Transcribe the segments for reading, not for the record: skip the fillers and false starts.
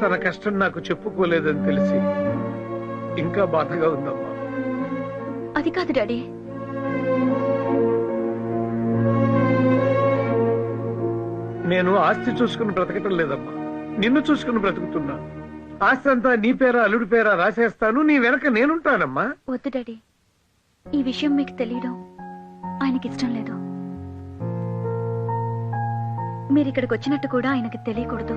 తన కష్టం నాకు చెప్పుకోలేదని తెలిసి ఇంకా బాధగా ఉందమ్మా. అది కాదు డాడీ, నేను ఆస్తి చూసుకుని బ్రతకటం లేదమ్మా, నిన్ను చూసుకుని బ్రతుకుతున్నా. ఆస్తి అంతా నీ పేరా అల్లుడి పేరా రాసేస్తాను, నీ వెనక నేనుంటానమ్మా. వద్దు డాడీ, ఈ విషయం మీకు తెలియడం ఆయనకి ఇష్టం లేదు. మీరు ఇక్కడికి వచ్చినట్టు కూడా ఆయనకి తెలియకూడదు.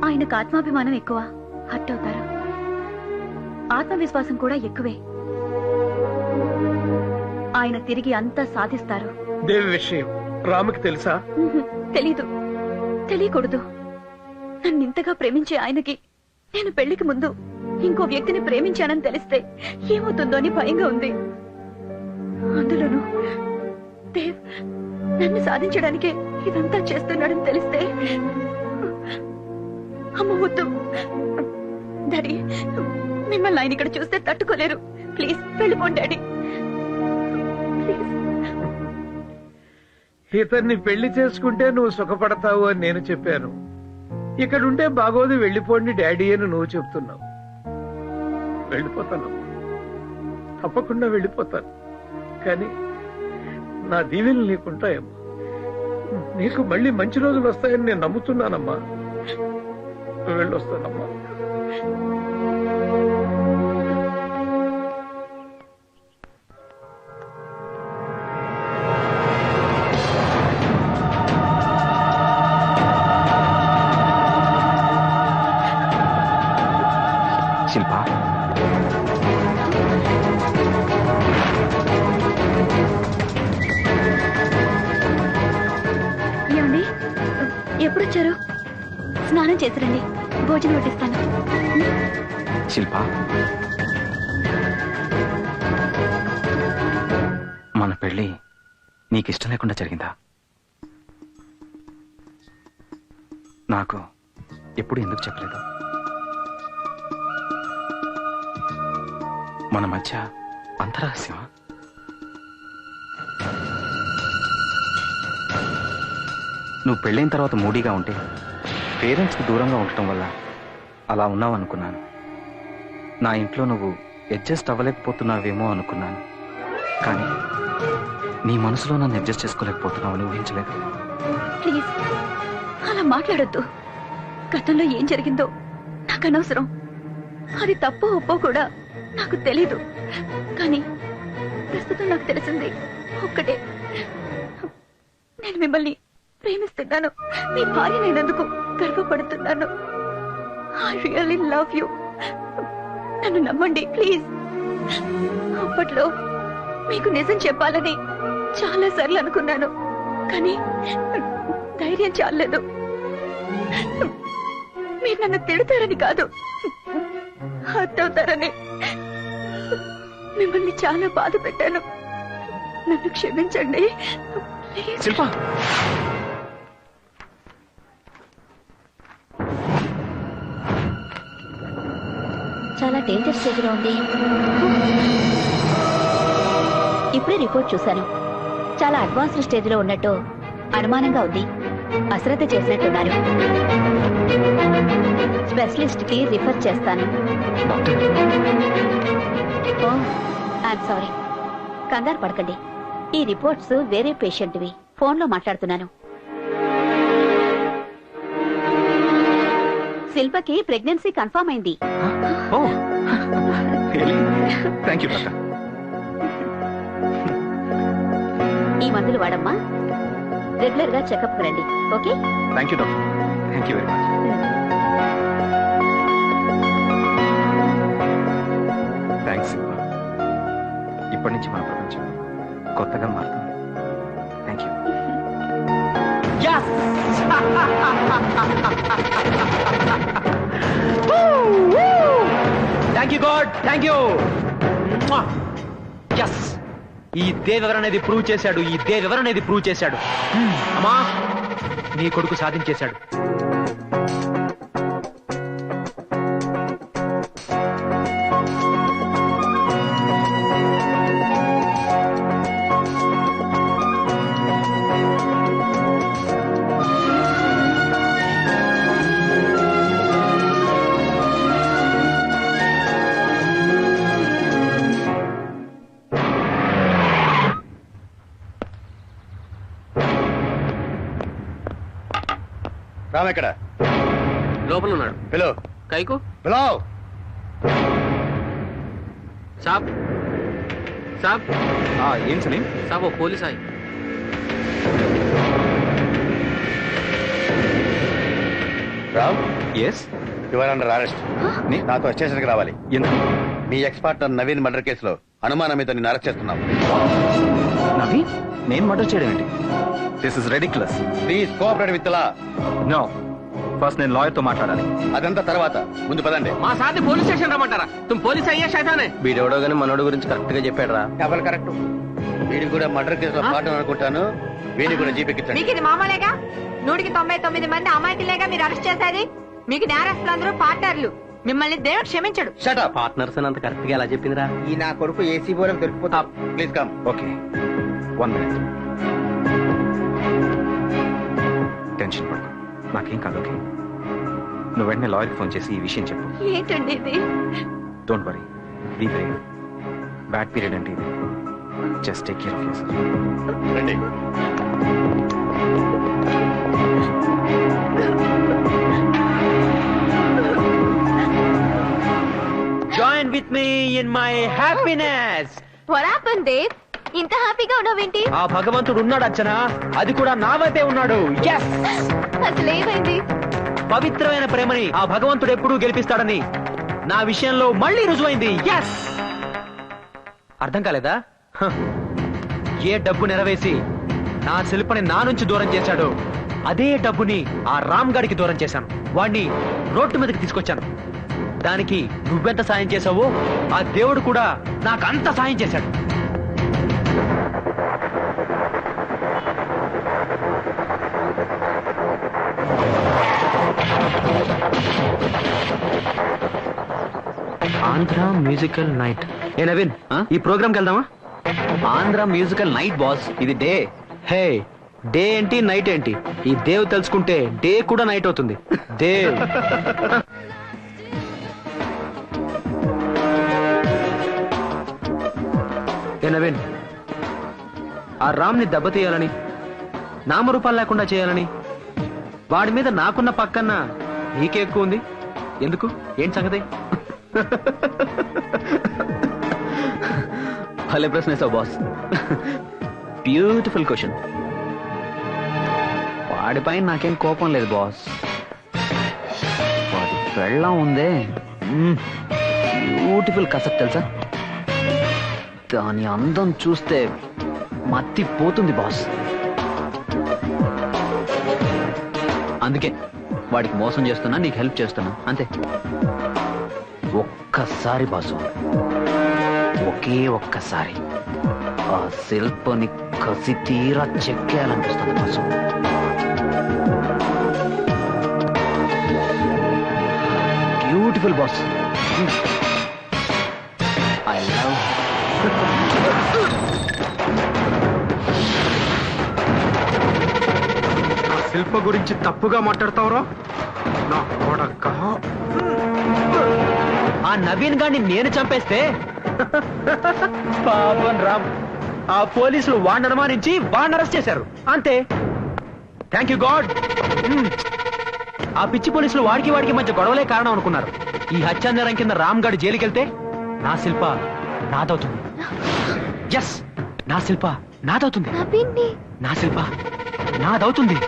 ఆయనకు ఆత్మాభిమానం ఎక్కువ, హర్ట్ అవుతారు. ఆత్మవిశ్వాసం కూడా ఎక్కువే. ఆయన తిరిగి అంతా సాధిస్తారు. దేవి విషయం రాముకి తెలుసా? తెలీదు, తెలియకూడదు. నన్ను ఇంతగా ప్రేమించే ఆయనకి నేను పెళ్లికి ముందు ఇంకో వ్యక్తిని ప్రేమించానని తెలిస్తే ఏమవుతుందో అని భయంగా ఉంది. అందులోనూ దేవ్ నన్ను సాధించడానికే ఇదంతా చేస్తున్నాడని తెలిస్తే అమ్మ వద్దు. డాడీ, మిమ్మల్ని ఆయన ఇక్కడ చూస్తే తట్టుకోలేరు. ప్లీజ్ వెళ్ళిపోండి డాడీ. ఇతన్ని పెళ్లి చేసుకుంటే నువ్వు సుఖపడతావు అని నేను చెప్పాను. ఇక్కడుంటే బాగోదు, వెళ్ళిపోండి డాడీ అని నువ్వు చెప్తున్నావు. వెళ్ళిపోతాను, తప్పకుండా వెళ్ళిపోతాను. కానీ నా దీవెనలు నీకుంటాయమ్మా. నీకు మళ్ళీ మంచి రోజులు వస్తాయని నేను నమ్ముతున్నానమ్మా. వెళ్ళొస్తానమ్మా. శిల్పా, ఏమండి, ఎప్పుడొచ్చారు? స్నానం చేసిరండి, భోజనం వడ్డిస్తాను. శిల్పా, మన పెళ్లి నీకిష్టం లేకుండా జరిగిందా? నాకు ఎప్పుడు ఎందుకు చెప్పలేదు? మన మధ్య అంతరహస్యమా? నువ్వు పెళ్ళైన తర్వాత మూడీగా ఉంటే పేరెంట్స్కి దూరంగా ఉండటం వల్ల అలా ఉన్నావు అనుకున్నాను. నా ఇంట్లో నువ్వు అడ్జస్ట్ అవ్వలేకపోతున్నావేమో అనుకున్నాను. కానీ నీ మనసులో నన్ను అడ్జస్ట్ చేసుకోలేకపోతున్నావు అని ఊహించలేదు. ప్లీజ్ అలా మాట్లాడొద్దు. గతంలో ఏం జరిగిందో నాకు అనవసరం. అది తప్పో ఒప్పో కూడా నాకు తెలీదు. కానీ ప్రస్తుతం నాకు తెలిసింది ఒక్కటే, నేను మిమ్మల్ని ప్రేమిస్తున్నాను. మీ భార్య నేనందుకు గర్వపడుతున్నాను. I really love you. నన్ను నమ్మండి ప్లీజ్. అప్పట్లో మీకు నిజం చెప్పాలని చాలా సార్లు అనుకున్నాను, కానీ ధైర్యం చాలలేదు. మీరు నన్ను తిడతారని కాదు, హర్ట్ అవుతారని. మిమ్మల్ని చాలా బాధ పెట్టాను, నన్ను క్షమించండి. శిల్పా, చాలా డేంజర్ స్టేజ్ లో ఉంది. ఇప్పుడే రిపోర్ట్ చూశాను. చాలా అడ్వాన్స్డ్ స్టేజ్ లో ఉన్నట్టు అనుమానంగా ఉంది. అశ్రద్ధ చేసినట్టున్నారు. స్పెషలిస్ట్ కి రిఫర్ చేస్తాను. ఓ ఐఎమ్ సారీ. కంగారు పడకండి. ఈ రిపోర్ట్స్ వేరే పేషెంట్వి. ఫోన్లో మాట్లాడుతున్నాను. శిల్పకి ప్రెగ్నెన్సీ కన్ఫర్మ్ అయింది. ఈ మందులు వాడమ్మా. రెగ్యులర్ గా చెకప్ రండి. Okay? Thank you doctor. Thank you very much. Thanks Shilpa. ఇప్పటి నుంచి మన ప్రపంచం కొత్తగా మారుతుంది. Thank you. Thank you god, thank you. Yes, ఈ దేవెవర్ అనేది ప్రూవ్ చేశాడు. ఈ దేవెవర్ అనేది ప్రూవ్ చేశాడు. అమ్మా, నీ కొడుకు సాధించేశాడు. రామ్ ఎక్కడ? లోపల ఉన్నాడు. పిలో కైకు పిలో. సాబ్ సాబ్ ఏం సలీం? సాబ్ ఓ పోలీస్ ఆయి. Ram, yes. Your under arrest. నాతో స్టేషన్ కి రావాలి. ఎందుకు? మీ ఎక్స్ పార్ట్నర్ నవీన్ మర్డర్ కేసులో అనుమానం మీద నిన్ను అరెస్ట్ చేస్తున్నాం. నవి, నేను మర్డర్ చేయడం ఏంటి? This is ridiculous. Please cooperate with law. No, first నేను లాయర్ తో మాట్లాడాలి. అదంతా తర్వాత, ముందు పదండి. మా సార్ని పోలీస్ స్టేషన్ రమ్మంటారా? తుమ్ పోలీస్ అయ్యా శైతానే. వీడెవడో గానీ మనోడి గురించి కరెక్ట్ గా చెప్పాడు రా. ఎవరు కరెక్ట్? వీడి కూడా మర్డర్ కేసులో పార్ట్నర్ అనుకుంటాను. వీడిని కూడా జీపెక్కించండి. మీకు ఇది మామూలేగా? 199 మంది అమాయకులేగా మీరు అరెస్ట్ చేసేది. మీకు నేరస్తులందరూ పార్ట్నర్లు. మిమ్మల్ని దేవుడు క్షమించడు. Shut up. పార్ట్నర్స్ అంత కరెక్ట్ గా ఎలా చెప్పిందిరా? ఈ నా కొడుకు ఏసీ బోరం దొరికిపోతా. Please come. Okay, 1 minute. Tension పడకు, నాకేం కాదు. ఓకే, నువ్వు వెంటనే లాయర్కి ఫోన్ చేసి ఈ విషయం చెప్పు. ఏంటండి ఇది? Don't worry, be brave. Bad period అంటే ఇది. Just take care of yourself. రండి. Join with me in my happiness. What happened, Dave? ఇంత హ్యాపీగా ఉన్నావేంటి? ఆ భగవంతుడు ఉన్నాడు అర్చన, అది కూడా నా వైపే ఉన్నాడు. ఎస్, అసలు ఏమైంది? పవిత్రమైన ప్రేమని ఆ భగవంతుడు ఎప్పుడూ గెలిపిస్తాడని నా విషయంలో మళ్ళీ రుజువైంది. ఎస్, అర్థం కాలేదా? హ. ఏ డబ్బు నెరవేసి నా శిల్పని నా నుంచి దూరం చేశాడో అదే డబ్బుని ఆ రామ్ గాడికి దూరం చేశాను. వాణ్ణి రోడ్డు మీదకి తీసుకొచ్చాను. దానికి నువ్వెంత సాయం చేశావో ఆ దేవుడు కూడా నాకు అంత సాయం చేశాడు. Andhra musical night. ఏ నవీన్, ఈ ప్రోగ్రామ్కి వెళ్దామా? ఆంధ్ర మ్యూజికల్ నైట్ బాస్, ఇది డే. హే, డే ఏంటి నైట్ ఏంటి? ఈ దేవ్ తెలుసుకుంటే డే కూడా నైట్ అవుతుంది. దేవ్. ఏ నవీన్, ఆ రామ్ ని దెబ్బతీయాలని, నామరూపాలు లేకుండా చేయాలని, వాడి మీద నాకున్న పక్కన నీకే ఎక్కువ ఉంది. ఎందుకు? ఏంటి సంగతి? భలే ప్రశ్న వేసావు బాస్. Beautiful question. వాడిపైన నాకేం కోపం లేదు బాస్. వాడి పెళ్ళం ఉందే, బ్యూటిఫుల్ కసక్ తెలుసా? దాని అందం చూస్తే మత్తి పోతుంది బాస్. అందుకే వాడికి మోసం చేస్తున్నా, నీకు హెల్ప్ చేస్తున్నా, అంతే. ఒక్కసారి బాసు, ఒకే ఒక్కసారి ఆ శిల్పని కసి తీరా చెక్కేయాలనిపిస్తుంది boss. Beautiful boss. I love. Shilpa గురించి తప్పుగా మాట్లాడతావురా నా కొడక. ఆ నవీన్ గాడిని నేను చంపేస్తే పాపం రామ్, ఆ పోలీసులు వాడిని అనుమానించి వాడిని అరెస్ట్ చేశారు. అంతే. Thank you God. ఆ పిచ్చి పోలీసులు వాడికి మధ్య గొడవలే కారణం అనుకున్నారు. ఈ హత్యానేరం కింద రామ్ గాడి జైలుకెళ్తే నా శిల్ప నాదవుతుంది. ఎస్, నా శిల్ప నాదవుతుంది. నా శిల్ప నాదవుతుంది.